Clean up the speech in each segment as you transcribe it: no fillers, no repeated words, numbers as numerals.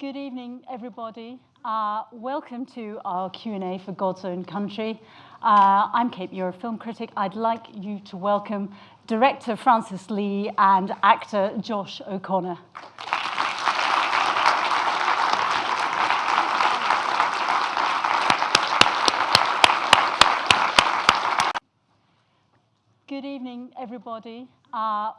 Good evening, everybody. Welcome to our Q&A for God's Own Country. I'm Kate Muir, film critic. I'd like you to welcome director Francis Lee and actor Josh O'Connor. Good evening, everybody.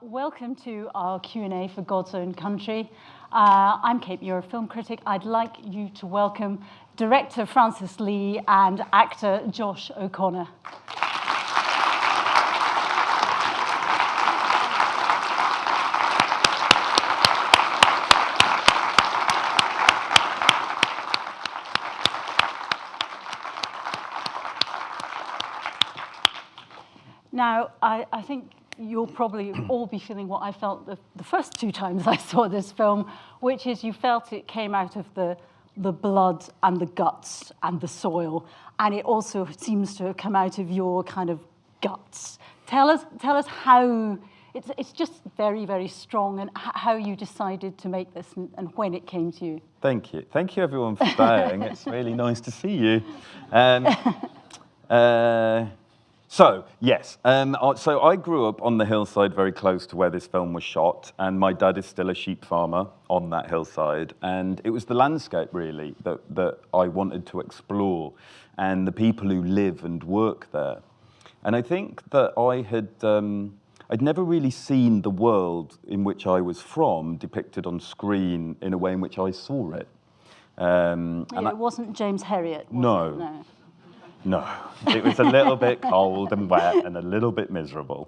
Welcome to our Q&A for God's Own Country. I'm Kate Muir, film critic. I'd like you to welcome director Francis Lee and actor Josh O'Connor. Now, I think you'll probably all be feeling what I felt the first two times I saw this film, which is you felt it came out of the blood and the guts and the soil, and it also seems to have come out of your kind of guts. Tell us how, it's just very, very strong, and how you decided to make this and when it came to you. Thank you. Thank you, everyone, for staying. It's really nice to see you. So, yes, so I grew up on the hillside very close to where this film was shot, and my dad is still a sheep farmer on that hillside, and it was the landscape, really, that I wanted to explore, and the people who live and work there. And I think that I'd never really seen the world in which I was from depicted on screen in a way in which I saw it. It wasn't James Herriot, was it? No. No, it was a little bit cold and wet and a little bit miserable.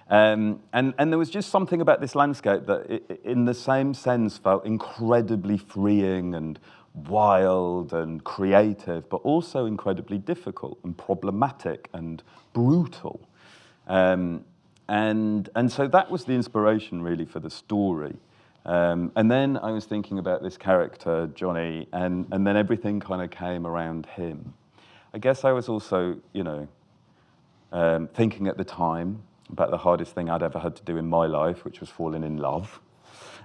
And there was just something about this landscape that, in the same sense, felt incredibly freeing and wild and creative, but also incredibly difficult and problematic and brutal. And so that was the inspiration, really, for the story. And then I was thinking about this character, Johnny, and then everything kind of came around him. I guess I was also, thinking at the time about the hardest thing I'd ever had to do in my life, which was falling in love,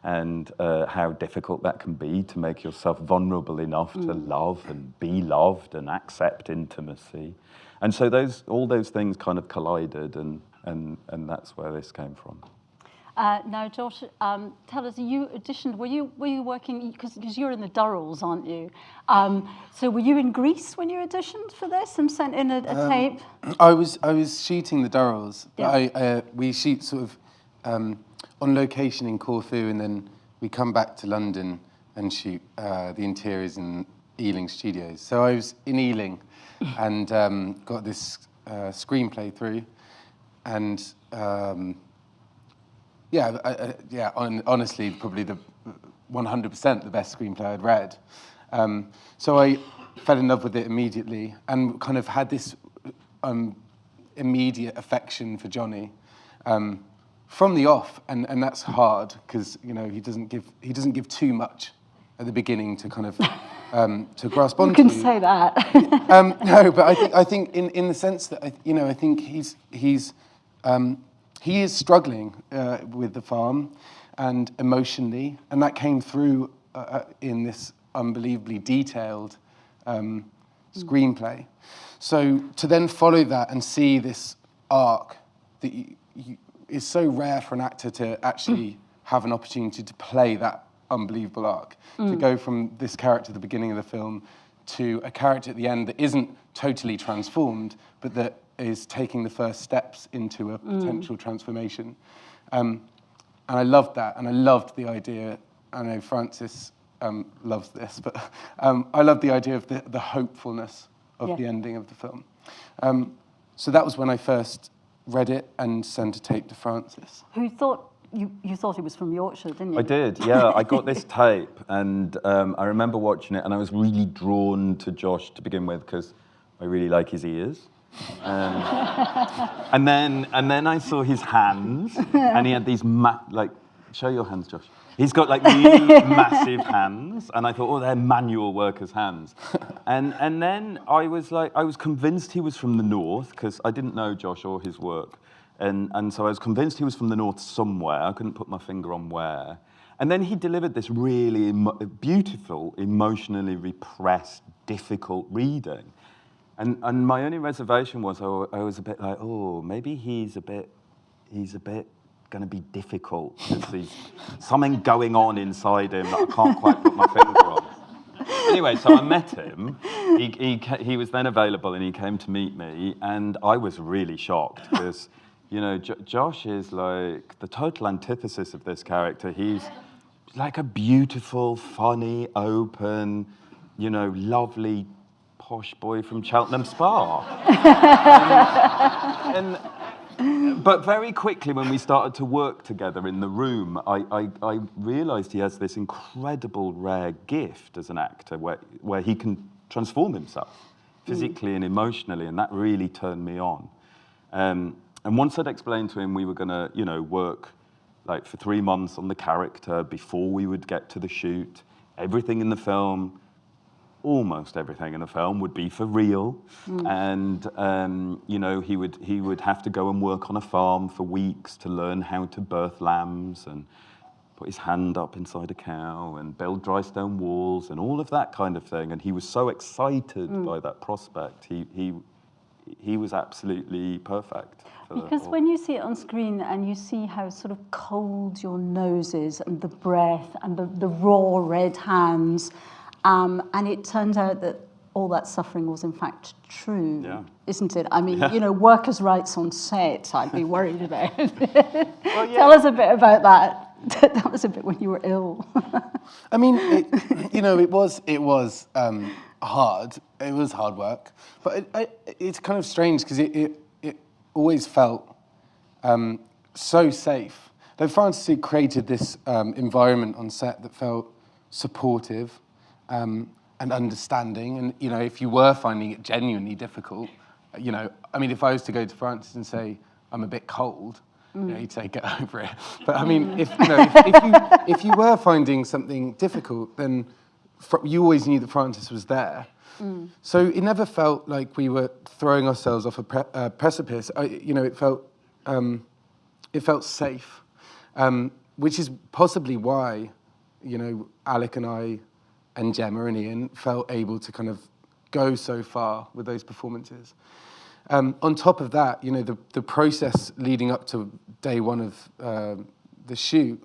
and how difficult that can be to make yourself vulnerable enough to love and be loved and accept intimacy. And so all those things kind of collided, and that's where this came from. Now, Josh, tell us, you auditioned, were you working, because you're in the Durrells, aren't you? So were you in Greece when you auditioned for this and sent in a tape? I was shooting the Durrells. Yeah. We shoot sort of on location in Corfu, and then we come back to London and shoot the interiors in Ealing Studios. So I was in Ealing and got this screenplay through, and honestly, probably the 100% the best screenplay I'd read. So I fell in love with it immediately and kind of had this immediate affection for Johnny from the off, and that's hard because he doesn't give too much at the beginning to kind of to grasp onto. You can say that. No, but I think in the sense that I think he is struggling with the farm and emotionally, and that came through in this unbelievably detailed screenplay. So to then follow that and see this arc that is so rare for an actor to actually have an opportunity to play that unbelievable arc, to go from this character at the beginning of the film to a character at the end that isn't totally transformed, but that is taking the first steps into a potential transformation. And I loved that, and I loved the idea. I know Francis loves this, but I love the idea of the hopefulness of the ending of the film. So that was when I first read it and sent a tape to Francis. Who thought, you thought it was from Yorkshire, didn't you? I did, yeah. I got this tape, and I remember watching it, and I was really drawn to Josh to begin with, because I really like his ears. And then I saw his hands, and he had these show your hands, Josh. He's got like really massive hands, and I thought, oh, they're manual workers' hands. And then I was convinced he was from the north, because I didn't know Josh or his work, and so I was convinced he was from the north somewhere. I couldn't put my finger on where. And then he delivered this really beautiful, emotionally repressed, difficult reading. And my only reservation was I was a bit like, oh, maybe he's a bit going to be difficult. There's something going on inside him that I can't quite put my finger on. Anyway, so I met him. He was then available, and he came to meet me, and I was really shocked because, you know, Josh is like the total antithesis of this character. He's like a beautiful, funny, open, you know, lovely, posh boy from Cheltenham Spa. But very quickly, when we started to work together in the room, I realised he has this incredible, rare gift as an actor where he can transform himself physically and emotionally, and that really turned me on. And once I'd explained to him we were going to, you know, work like for 3 months on the character before we would get to the shoot, everything in the film, almost everything in the film would be for real, and you know, he would have to go and work on a farm for weeks to learn how to birth lambs and put his hand up inside a cow and build dry stone walls and all of that kind of thing. And he was so excited by that prospect. He was absolutely perfect. Because when you see it on screen and you see how sort of cold your nose is and the breath and the raw red hands. And it turns out that all that suffering was in fact true, isn't it? I mean, you know, workers' rights on set, I'd be worried about. Well, tell us a bit about that. That was a bit when you were ill. I mean, you know, it was hard. It was hard work, but it's kind of strange because it always felt so safe. Like Francis had created this environment on set that felt supportive. And understanding, and you know, if you were finding it genuinely difficult, you know, I mean, if I was to go to Francis and say I'm a bit cold, you know, he'd say get over it. But I mean, if you were finding something difficult, then you always knew that Francis was there. So it never felt like we were throwing ourselves off a precipice. You know, it felt safe, which is possibly why, you know, Alec and I and Gemma and Ian felt able to kind of go so far with those performances. On top of that, you know, the process leading up to day one of the shoot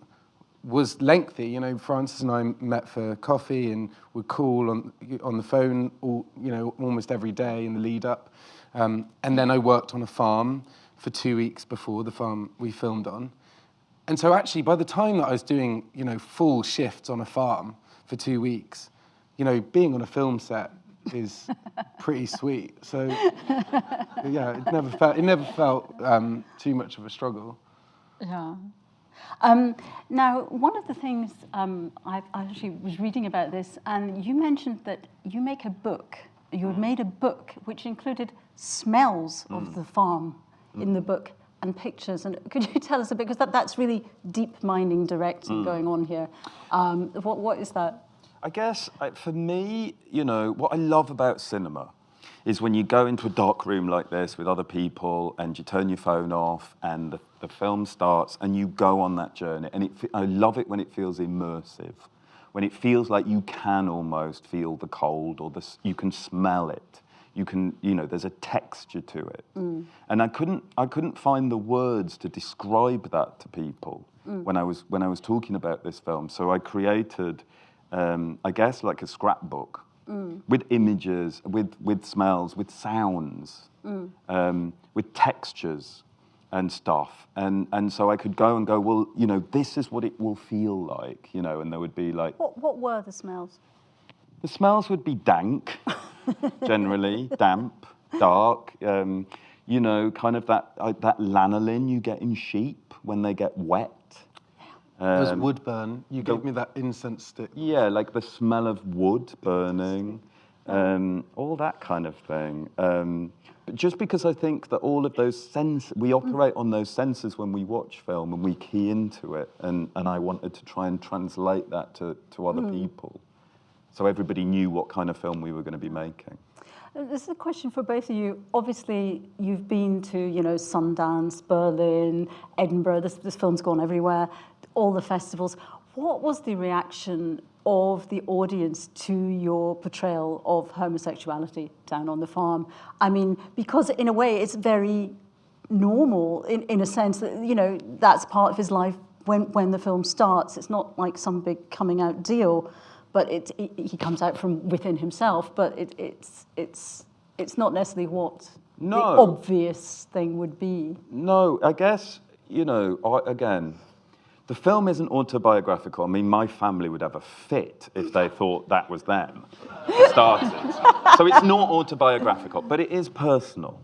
was lengthy. You know, Francis and I met for coffee and would call on the phone, almost every day in the lead up. And then I worked on a farm for 2 weeks before the farm we filmed on. And so actually, by the time that I was doing, you know, full shifts on a farm for 2 weeks, you know, being on a film set is pretty sweet. So, yeah, it never felt too much of a struggle. Yeah. Now, one of the things I actually was reading about this, and you mentioned that you make a book. You had made a book which included smells of the farm in the book and pictures. And could you tell us a bit, because that's really deep mining directing going on here. What is that? I guess for me, you know, what I love about cinema is when you go into a dark room like this with other people and you turn your phone off and the film starts and you go on that journey. And I love it when it feels immersive, when it feels like you can almost feel the cold or you can smell it. You can, you know, there's a texture to it. And I couldn't find the words to describe that to people when I was talking about this film. So I created, I guess, like a scrapbook with images, with smells, with sounds, with textures and stuff. And so I could go and go, well, you know, this is what it will feel like, you know, and there would be like... What were the smells? The smells would be dank, generally, damp, dark, you know, kind of that lanolin you get in sheep when they get wet. There's wood burn. You gave me that incense stick. Yeah, like the smell of wood burning, all that kind of thing. But just because I think that all of those we operate on those senses when we watch film and we key into it, and I wanted to try and translate that to other people, so everybody knew what kind of film we were going to be making. This is a question for both of you. Obviously, you've been to, you know, Sundance, Berlin, Edinburgh. This film's gone everywhere, all the festivals. What was the reaction of the audience to your portrayal of homosexuality down on the farm? I mean, because in a way it's very normal in a sense that, you know, that's part of his life when the film starts. It's not like some big coming out deal, but he comes out from within himself, but it's not necessarily what the obvious thing would be. No, I guess, you know, again, the film isn't autobiographical. I mean, my family would have a fit if they thought that was them started. So it's not autobiographical, but it is personal.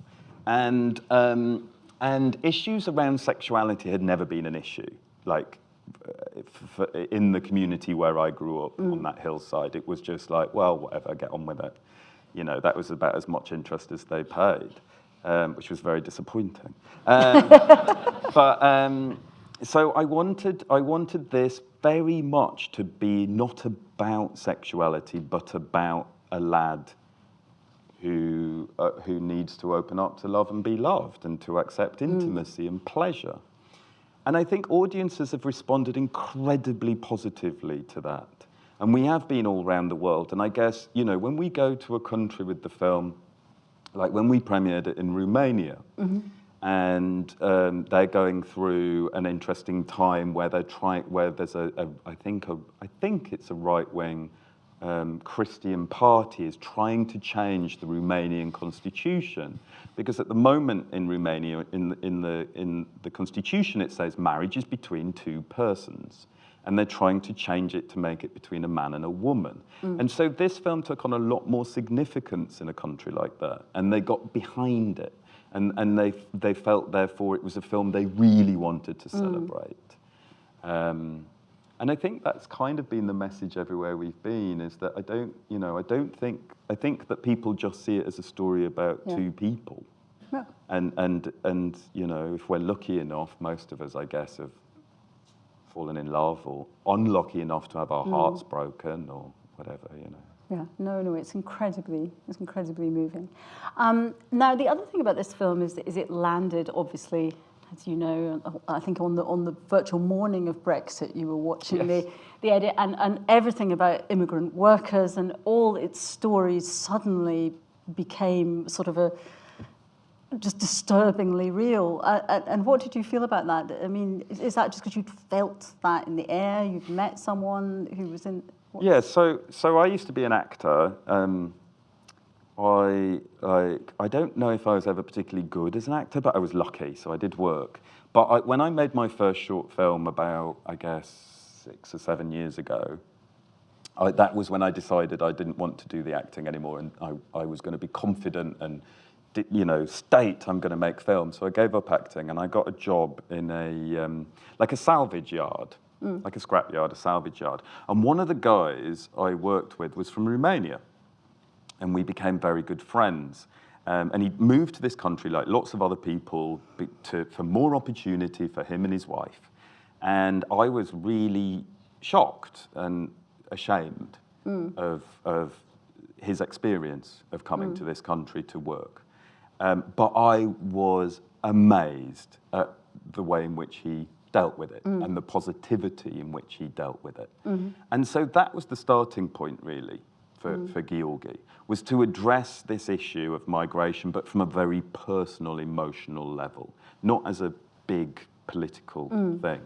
And issues around sexuality had never been an issue. Like, in the community where I grew up on that hillside, it was just like, well, whatever, get on with it. You know, that was about as much interest as they paid, which was very disappointing. So I wanted this very much to be not about sexuality, but about a lad who needs to open up to love and be loved and to accept intimacy and pleasure. And I think audiences have responded incredibly positively to that. And we have been all around the world. And I guess, you know, when we go to a country with the film, like when we premiered it in Romania, and they're going through an interesting time where there's I think it's a right-wing Christian party is trying to change the Romanian constitution, because at the moment in Romania, in the constitution, it says marriage is between two persons, and they're trying to change it to make it between a man and a woman. And so this film took on a lot more significance in a country like that, and they got behind it, and they felt therefore it was a film they really wanted to celebrate. And I think that's kind of been the message everywhere we've been, is that I think that people just see it as a story about two people. Yeah. And you know, if we're lucky enough, most of us, I guess, have fallen in love, or unlucky enough to have our hearts broken or whatever, you know. Yeah, no, it's incredibly moving. Now, the other thing about this film is it landed, obviously, as you know, I think on the virtual morning of Brexit, you were watching the edit, and everything about immigrant workers and all its stories suddenly became sort of just disturbingly real. And what did you feel about that? I mean, is that just because you'd felt that in the air? You'd met someone who was in... Yeah, so I used to be an actor. I don't know if I was ever particularly good as an actor, but I was lucky, so I did work. But when I made my first short film about, I guess, 6 or 7 years ago, that was when I decided I didn't want to do the acting anymore, and I was going to be confident and, you know, state I'm going to make films. So I gave up acting, and I got a job in like a salvage yard. Like a scrap yard, a salvage yard. And one of the guys I worked with was from Romania, and we became very good friends. And he moved to this country, like lots of other people, for more opportunity for him and his wife. And I was really shocked and ashamed of his experience of coming to this country to work. But I was amazed at the way in which he dealt with it and the positivity in which he dealt with it. And so that was the starting point, really, for Georgi, was to address this issue of migration, but from a very personal, emotional level, not as a big political thing.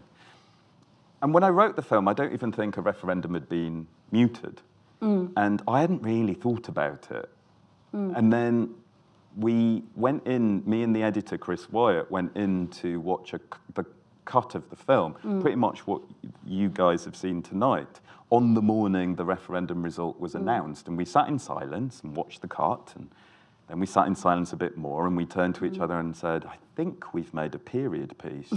And when I wrote the film, I don't even think a referendum had been mooted. And I hadn't really thought about it. And then we went in, me and the editor, Chris Wyatt, went in to watch the cut of the film, pretty much what you guys have seen tonight. On the morning the referendum result was announced, and we sat in silence and watched the cut, and then we sat in silence a bit more, and we turned to each other and said, I think we've made a period piece.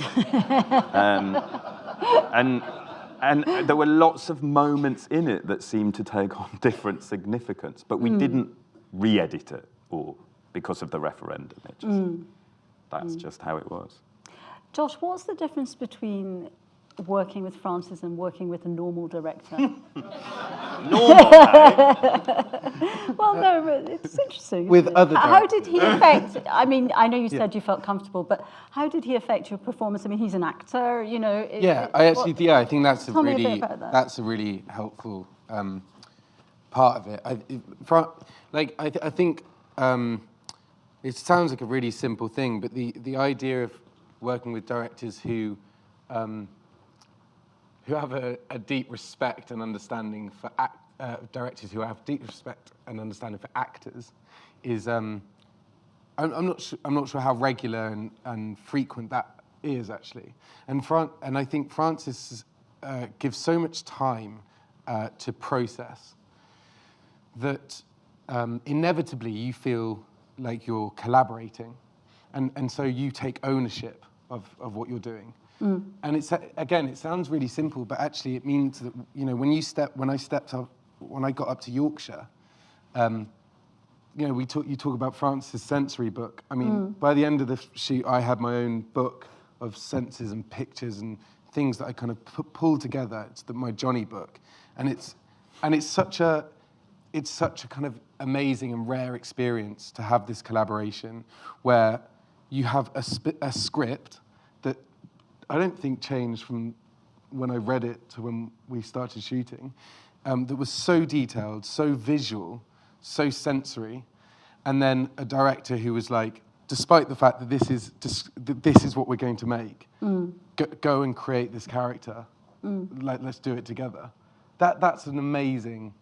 And there were lots of moments in it that seemed to take on different significance, but we didn't re-edit it because of the referendum. That's just how it was. Josh, what's the difference between working with Francis and working with a normal director? Normal. Well, no, but it's interesting. With isn't it? other How did he affect? I mean, I know you said you felt comfortable, but how did he affect your performance? I mean, he's an actor, you know. I think that's Tell me a bit about that. a really helpful part of it. I think it sounds like a really simple thing, but the idea of working with directors who have a deep respect and understanding for directors who have deep respect and understanding for actors is I'm not sure how regular and frequent that is actually, and I think Francis gives so much time to process that inevitably you feel like you're collaborating, and so you take ownership of what you're doing. And it sounds really simple, but actually it means that, you know, when I got up to Yorkshire, you know, you talk about Francis' sensory book. I mean, by the end of the shoot, I had my own book of senses and pictures and things that I kind of pulled together. It's my Johnny book, and it's such a kind of amazing and rare experience to have this collaboration where you have a script that I don't think changed from when I read it to when we started shooting, that was so detailed, so visual, so sensory, and then a director who was like, despite the fact that this is what we're going to make, go and create this character, like let's do it together. That's an amazing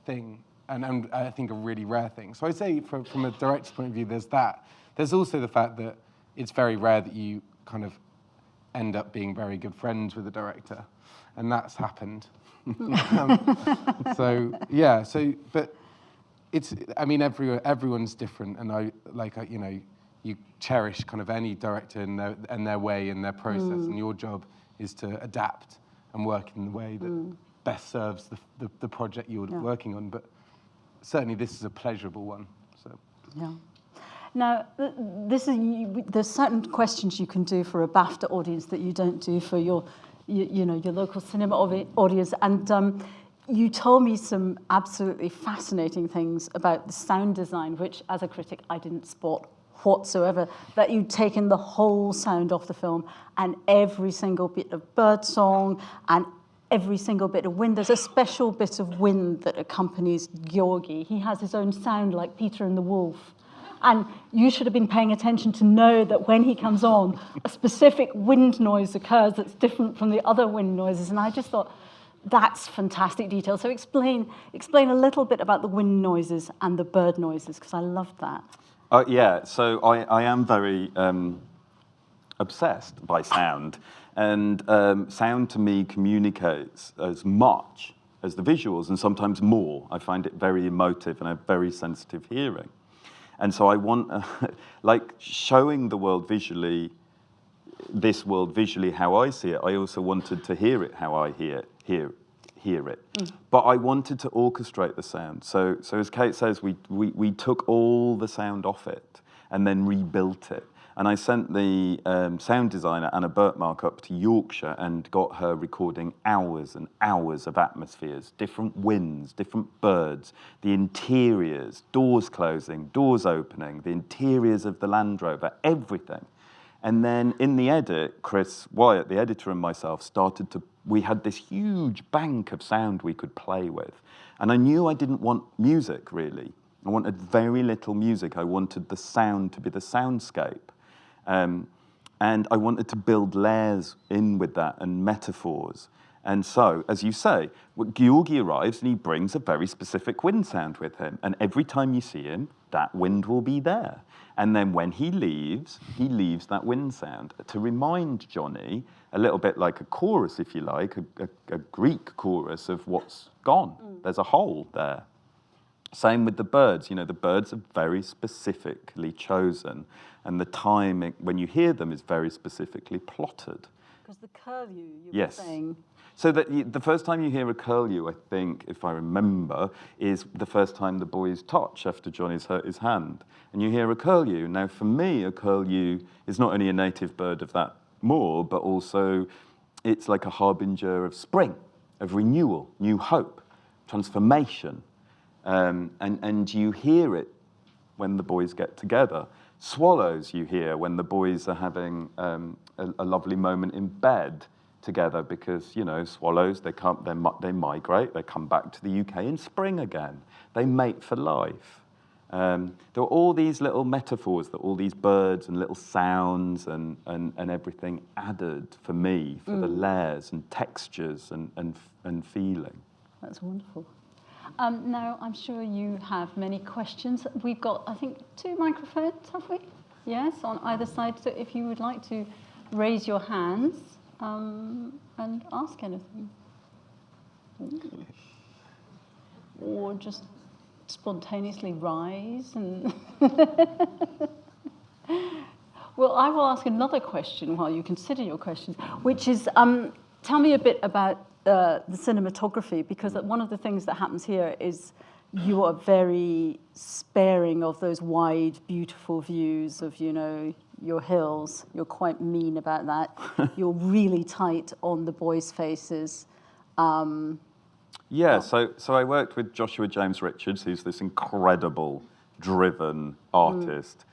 thing, and I think a really rare thing. So I'd say from a director's point of view, there's that. There's also the fact that it's very rare that you kind of end up being very good friends with a director, and that's happened. But it's, I mean, everyone's different, and you know, you cherish kind of any director and their way and their process, and your job is to adapt and work in the way that best serves the project you're working on. But certainly this is a pleasurable one. So. Yeah. Now, there's certain questions you can do for a BAFTA audience that you don't do for your local cinema audience. And you told me some absolutely fascinating things about the sound design, which, as a critic, I didn't spot whatsoever. That you'd taken the whole sound off the film, and every single bit of birdsong and every single bit of wind. There's a special bit of wind that accompanies Georgi. He has his own sound, like Peter and the Wolf. And you should have been paying attention to know that when he comes on, a specific wind noise occurs that's different from the other wind noises. And I just thought, that's fantastic detail. So explain a little bit about the wind noises and the bird noises, because I loved that. Yeah, so I am very obsessed by sound. And sound to me communicates as much as the visuals, and sometimes more. I find it very emotive, and I have very sensitive hearing. And so I want, like showing the world visually, this world visually how I see it, I also wanted to hear it how I hear it. But I wanted to orchestrate the sound. So as Kate says, we took all the sound off it and then rebuilt it. And I sent the sound designer, Anna Burtmark, up to Yorkshire and got her recording hours and hours of atmospheres, different winds, different birds, the interiors, doors closing, doors opening, the interiors of the Land Rover, everything. And then in the edit, Chris Wyatt, the editor, and myself we had this huge bank of sound we could play with. And I knew I didn't want music, really. I wanted very little music. I wanted the sound to be the soundscape. And I wanted to build layers in with that and metaphors. And so, as you say, Georgi arrives and he brings a very specific wind sound with him. And every time you see him, that wind will be there. And then when he leaves that wind sound to remind Johnny, a little bit like a chorus, if you like, a Greek chorus of what's gone. There's a hole there. Same with the birds. You know, the birds are very specifically chosen, and the time when you hear them is very specifically plotted. Because the curlew, you Yes. were saying. So the first time you hear a curlew, I think, if I remember, is the first time the boys touch after Johnny's hurt his hand. And you hear a curlew. Now, for me, a curlew is not only a native bird of that moor, but also it's like a harbinger of spring, of renewal, new hope, transformation. And you hear it when the boys get together. Swallows you hear when the boys are having a lovely moment in bed together, because, you know, swallows, they migrate, they come back to the UK in spring again. They mate for life. There are all these little metaphors that all these birds and little sounds and everything added for me, for the layers and textures and feeling. That's wonderful. Now, I'm sure you have many questions. We've got, I think, 2 microphones, have we? Yes, on either side. So if you would like to raise your hands and ask anything. Ooh. Or just spontaneously rise and... Well, I will ask another question while you consider your questions, which is, tell me a bit about the cinematography, because one of the things that happens here is you are very sparing of those wide, beautiful views of, you know, your hills. You're quite mean about that. You're really tight on the boys' faces. Yeah, so I worked with Joshua James Richards, who's this incredible, driven artist,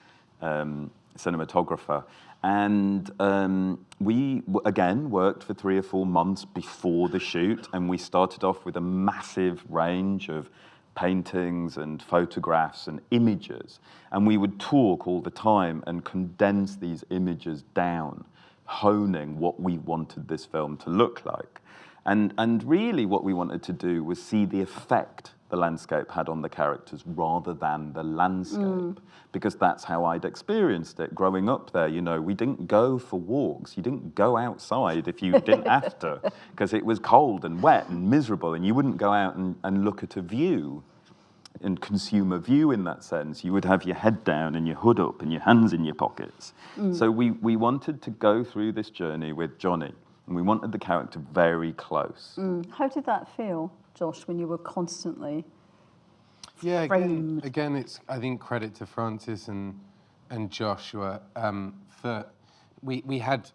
cinematographer. And we, again, worked for 3 or 4 months before the shoot, and we started off with a massive range of paintings and photographs and images. And we would talk all the time and condense these images down, honing what we wanted this film to look like. And really what we wanted to do was see the effect the landscape had on the characters rather than the landscape, because that's how I'd experienced it growing up there. You know, we didn't go for walks. You didn't go outside if you didn't have to, because it was cold and wet and miserable, and you wouldn't go out and look at a view and consume a view in that sense. You would have your head down and your hood up and your hands in your pockets. So we wanted to go through this journey with Johnny, and we wanted the character very close. How did that feel, Josh, when you were constantly Yeah, framed? again, it's, I think, credit to Francis and Joshua for we had,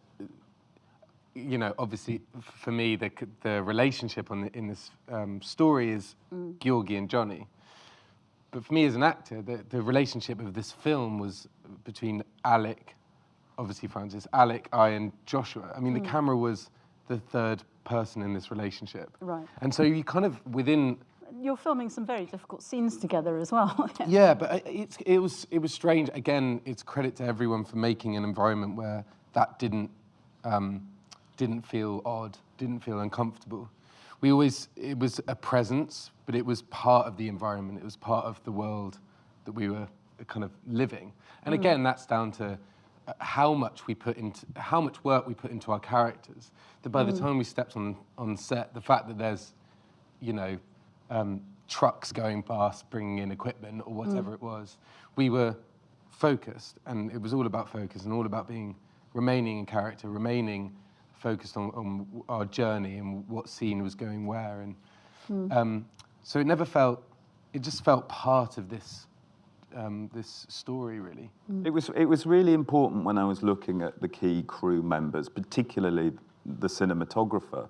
you know, obviously for me the relationship in this story is Georgie and Johnny, but for me as an actor, the relationship of this film was between Alec, obviously Francis, Alec, I, and Joshua. I mean, the camera was the third person in this relationship, Right. and so you kind of within. You're filming some very difficult scenes together as well. Yeah, but it was strange. Again, it's credit to everyone for making an environment where that didn't feel odd, didn't feel uncomfortable. It was a presence, but it was part of the environment. It was part of the world that we were kind of living. And again, that's down to how much work we put into our characters. That by the time we stepped on set, the fact that there's, you know, trucks going past, bringing in equipment or whatever it was, we were focused, and it was all about focus and all about remaining in character, remaining focused on our journey and what scene was going where, and so it just felt part of this this story, really. It was really important when I was looking at the key crew members, particularly the cinematographer,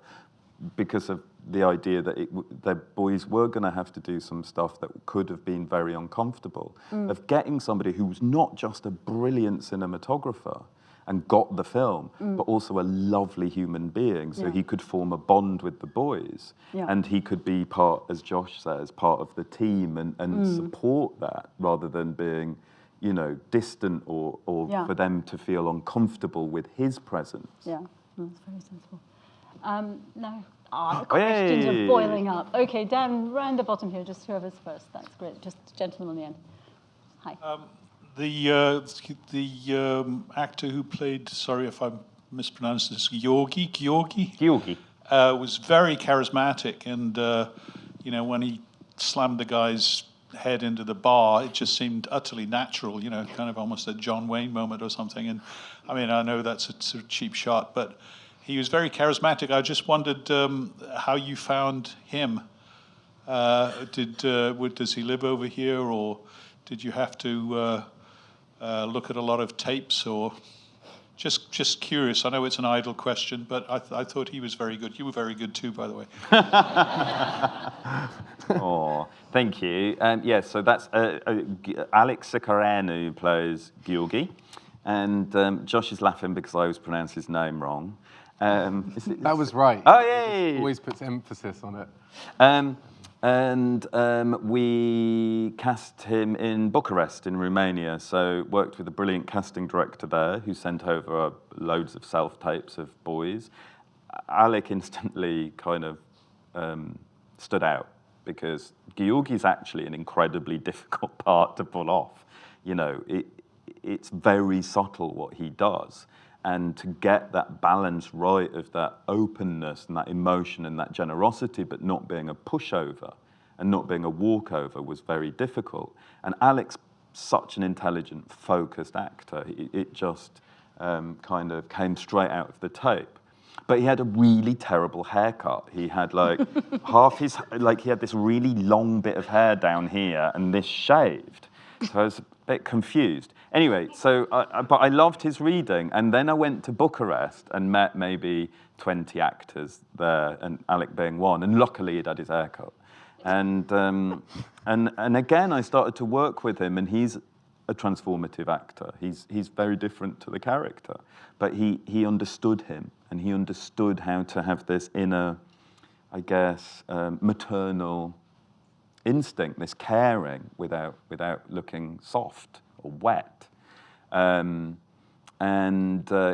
because of the idea that the boys were going to have to do some stuff that could have been very uncomfortable, of getting somebody who was not just a brilliant cinematographer and got the film, but also a lovely human being, so he could form a bond with the boys, and he could be part, as Josh says, part of the team and support that, rather than being, you know, distant or for them to feel uncomfortable with his presence. Yeah, that's very sensible. Now, the questions are boiling up. Okay, down round the bottom here, just whoever's first. That's great. Just gentleman on the end. Hi. The actor who played, sorry if I'm mispronouncing this, Georgie, was very charismatic, and you know, when he slammed the guy's head into the bar, it just seemed utterly natural, you know, kind of almost a John Wayne moment or something. And I mean, I know that's a sort of cheap shot, but he was very charismatic. I just wondered how you found him. Does he live over here, or did you have to look at a lot of tapes, or Just curious. I know it's an idle question, but I thought he was very good. You were very good too, by the way. Oh, thank you. Yeah, so that's Alex Sikareanu plays Georgi, and Josh is laughing because I always pronounce his name wrong. That was right. Oh, yay! Always puts emphasis on it. We cast him in Bucharest in Romania, so worked with a brilliant casting director there who sent over loads of self-tapes of boys. Alec instantly kind of stood out because Georgi's actually an incredibly difficult part to pull off. You know, it's very subtle what he does. And to get that balance right of that openness and that emotion and that generosity, but not being a pushover and not being a walkover was very difficult. And Alec's such an intelligent, focused actor. It just kind of came straight out of the tape. But he had a really terrible haircut. He had like he had this really long bit of hair down here and this shaved. So I was a bit confused. Anyway, but I loved his reading. And then I went to Bucharest and met maybe 20 actors there, and Alec being one. And luckily he'd had his haircut. And again, I started to work with him, and he's a transformative actor. He's very different to the character. But he understood him, and he understood how to have this inner, I guess, maternal instinct, this caring without looking soft or wet.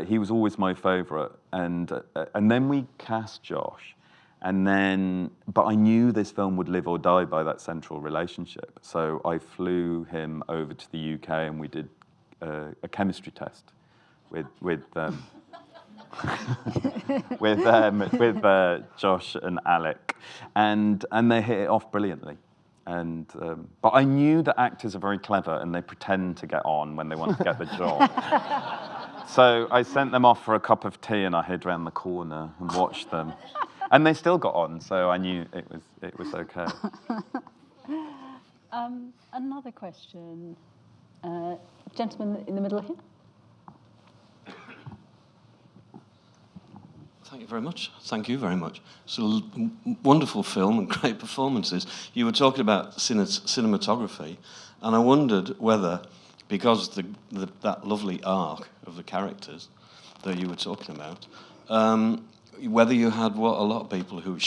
He was always my favourite. And then we cast Josh. But I knew this film would live or die by that central relationship. So I flew him over to the UK and we did a chemistry test with Josh and Alec. And they hit it off brilliantly. But I knew that actors are very clever and they pretend to get on when they want to get the job. So I sent them off for a cup of tea and I hid around the corner and watched them. And they still got on, so I knew it was okay. Another question. Gentleman in the middle here. Thank you very much. Thank you very much. It's a wonderful film and great performances. You were talking about cinematography, and I wondered whether, because that lovely arc of the characters that you were talking about, whether you had what a lot of people who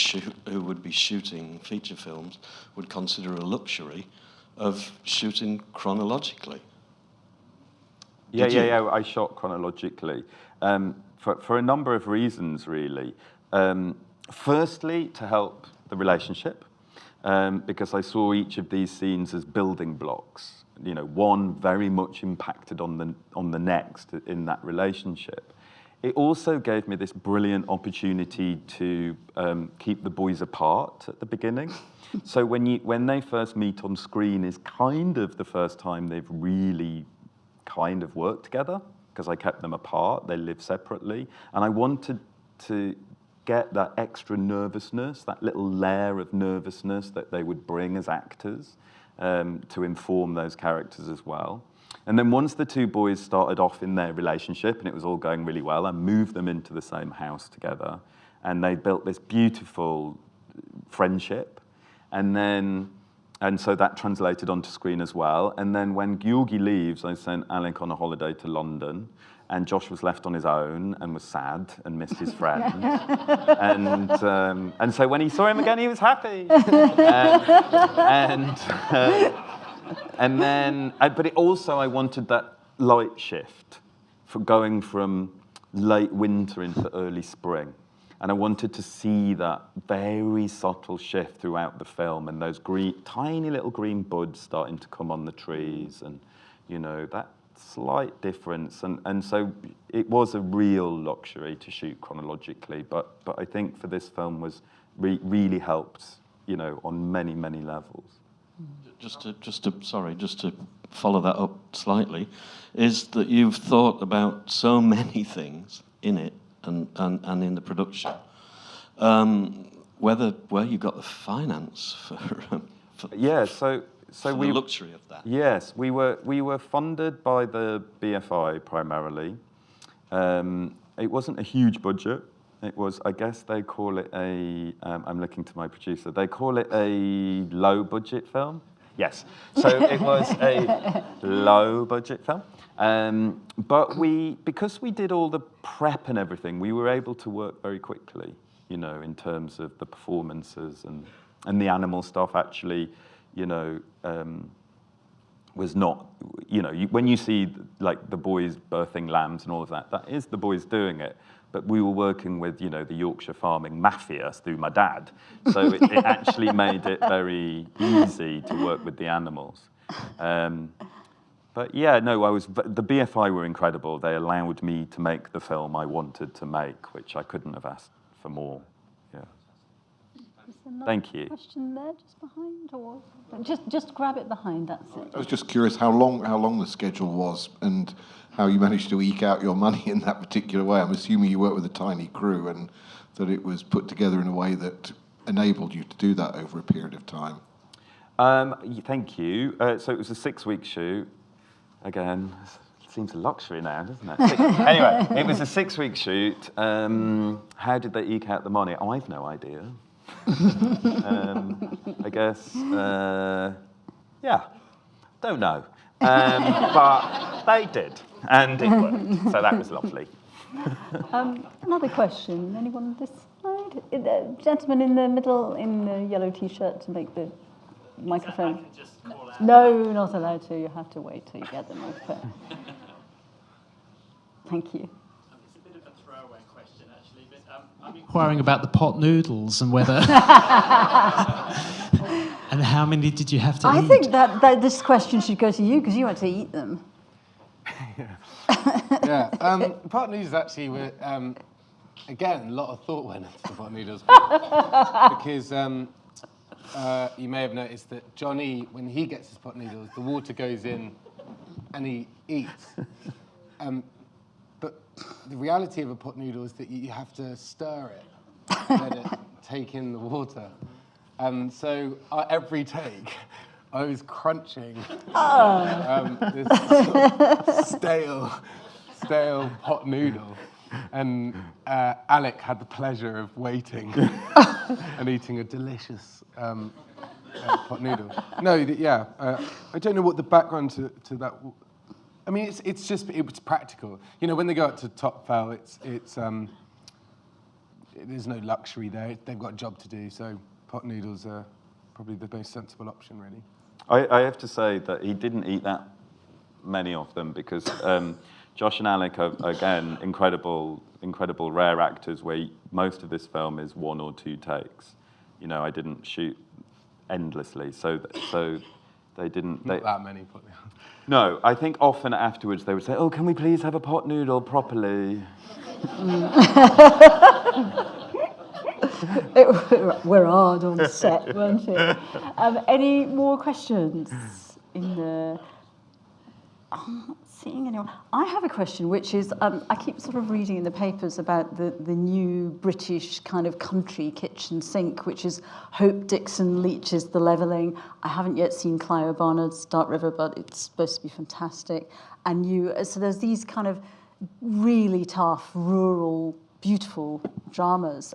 would be shooting feature films would consider a luxury of shooting chronologically. Yeah. I shot chronologically for a number of reasons, really. Firstly, to help the relationship, because I saw each of these scenes as building blocks. You know, one very much impacted on the next in that relationship. It also gave me this brilliant opportunity to keep the boys apart at the beginning. So when they first meet on screen is kind of the first time they've really kind of worked together, because I kept them apart, they live separately. And I wanted to get that extra nervousness, that little layer of nervousness that they would bring as actors to inform those characters as well. And then once the two boys started off in their relationship and it was all going really well, I moved them into the same house together and they built this beautiful friendship. And so that translated onto screen as well. And then when Georgi leaves, I sent Alec on a holiday to London and Josh was left on his own and was sad and missed his friend. And so when he saw him again, he was happy. But it also, I wanted that light shift for going from late winter into early spring. And I wanted to see that very subtle shift throughout the film and those tiny little green buds starting to come on the trees and, you know, that slight difference. And so it was a real luxury to shoot chronologically, but I think for this film was really helped, you know, on many, many levels. Just to follow that up slightly, is that you've thought about so many things in it and in the production, where you got the finance for the luxury of that. Yes, we were funded by the BFI primarily, It wasn't a huge budget. It was, I guess they call it a, I'm looking to my producer, they call it a low budget film. Yes, so it was a low budget film. But because we did all the prep and everything, we were able to work very quickly, you know, in terms of the performances and the animal stuff actually, you know, was not, you know, when you see like the boys birthing lambs and all of that, that is the boys doing it. But we were working with, you know, the Yorkshire farming mafia through my dad. So it actually made it very easy to work with the animals. But yeah, no, the BFI were incredible. They allowed me to make the film I wanted to make, which I couldn't have asked for more. Yeah. Thank you. Question there, just behind, or just grab it behind. That's it. I was just curious how long the schedule was and how you managed to eke out your money in that particular way. I'm assuming you worked with a tiny crew and that it was put together in a way that enabled you to do that over a period of time. Thank you. So it was a 6-week shoot. Again, it seems a luxury now, doesn't it? Anyway, it was a 6-week shoot. How did they eke out the money? I've no idea. I guess, yeah, don't know. But they did, and it worked, so that was lovely. Another question. Anyone on this side? The gentleman in the middle in the yellow T-shirt to make the microphone. No, not allowed to. You have to wait till you get the microphone. Thank you. It's a bit of a throwaway question, actually, but I'm inquiring about the pot noodles and whether... and how many did you have to eat? I think that this question should go to you, because you had to eat them. Yeah, pot noodles actually were, again, a lot of thought went into the pot noodles. Because you may have noticed that Johnny, when he gets his pot noodles, the water goes in and he eats. But the reality of a pot noodle is that you have to stir it, let it take in the water. So every take, I was crunching this sort of stale pot noodle. And Alec had the pleasure of waiting and eating a delicious pot noodle. No, yeah, I don't know what the background to that. I mean, it was practical. You know, when they go out to Top Fell, there's no luxury there. They've got a job to do, so pot noodles are probably the most sensible option, really. I have to say that he didn't eat that many of them because Josh and Alec are, again, incredible rare actors where most of this film is 1 or 2 takes. You know, I didn't shoot endlessly, so they didn't... Not that many pot noodles. No, I think often afterwards they would say, "Oh, can we please have a pot noodle properly?" We're hard on set, weren't it? Any more questions in the... I'm not seeing anyone. I have a question, which is, I keep sort of reading in the papers about the new British kind of country kitchen sink, which is Hope Dixon Leach's The Levelling. I haven't yet seen Clio Barnard's Dark River, but it's supposed to be fantastic. And so there's these kind of really tough, rural, beautiful dramas.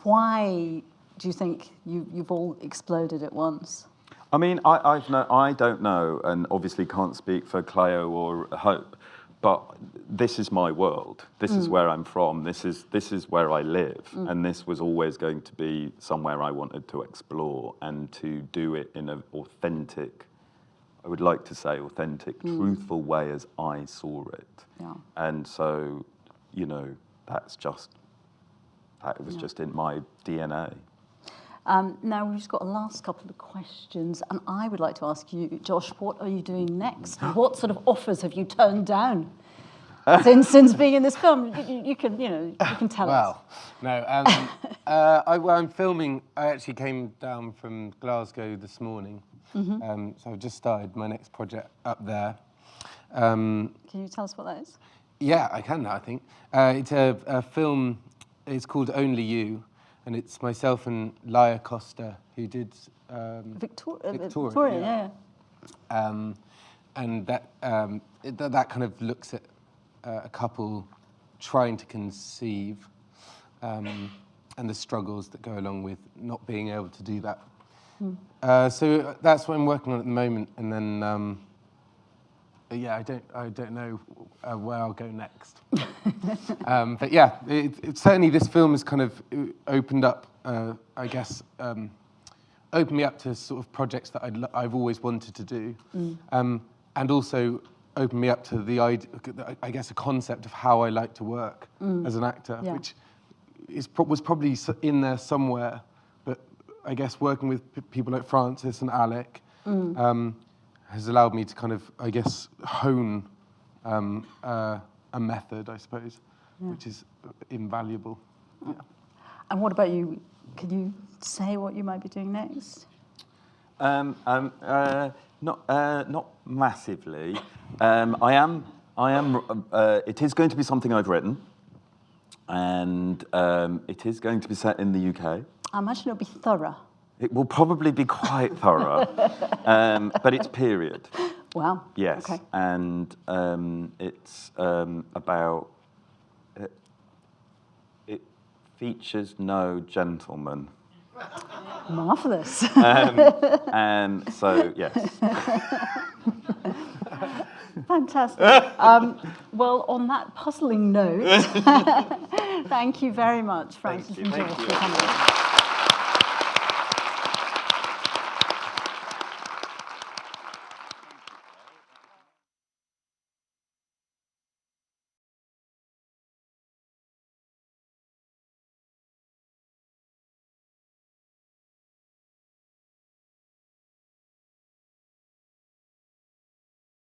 Why do you think you've all exploded at once? I mean, I don't know, and obviously can't speak for Clio or Hope, but this is my world. This is where I'm from. This is where I live, and this was always going to be somewhere I wanted to explore and to do it in an authentic, I would like to say authentic, truthful way as I saw it. Yeah. And so, you know, that was just in my DNA. Now we've just got a last couple of questions, and I would like to ask you, Josh, what are you doing next? What sort of offers have you turned down since being in this film? You can tell us. Well, no, I'm filming. I actually came down from Glasgow this morning, so I've just started my next project up there. Can you tell us what that is? Yeah, I can now, I think. It's a film. It's called Only You. And it's myself and Laia Costa who did Victoria, yeah. And that kind of looks at a couple trying to conceive, and the struggles that go along with not being able to do that. So that's what I'm working on at the moment, and then yeah, I don't know where I'll go next. But yeah, it certainly this film has kind of opened up, I guess, opened me up to sort of projects that I've always wanted to do, and also opened me up to the idea, I guess, a concept of how I like to work as an actor, which was probably in there somewhere, but I guess working with people like Francis and Alec has allowed me to kind of, I guess, hone a method, I suppose, which is invaluable. Yeah. And what about you? Can you say what you might be doing next? Not massively. I am. It is going to be something I've written, and it is going to be set in the UK. I imagine it'll be thorough. It will probably be quite thorough, but it's period. Wow. Yes, Okay. and it's about. It features no gentleman. Marvellous. And so, yes. Fantastic. Well, on that puzzling note, thank you very much, Francis and Joyce, for coming.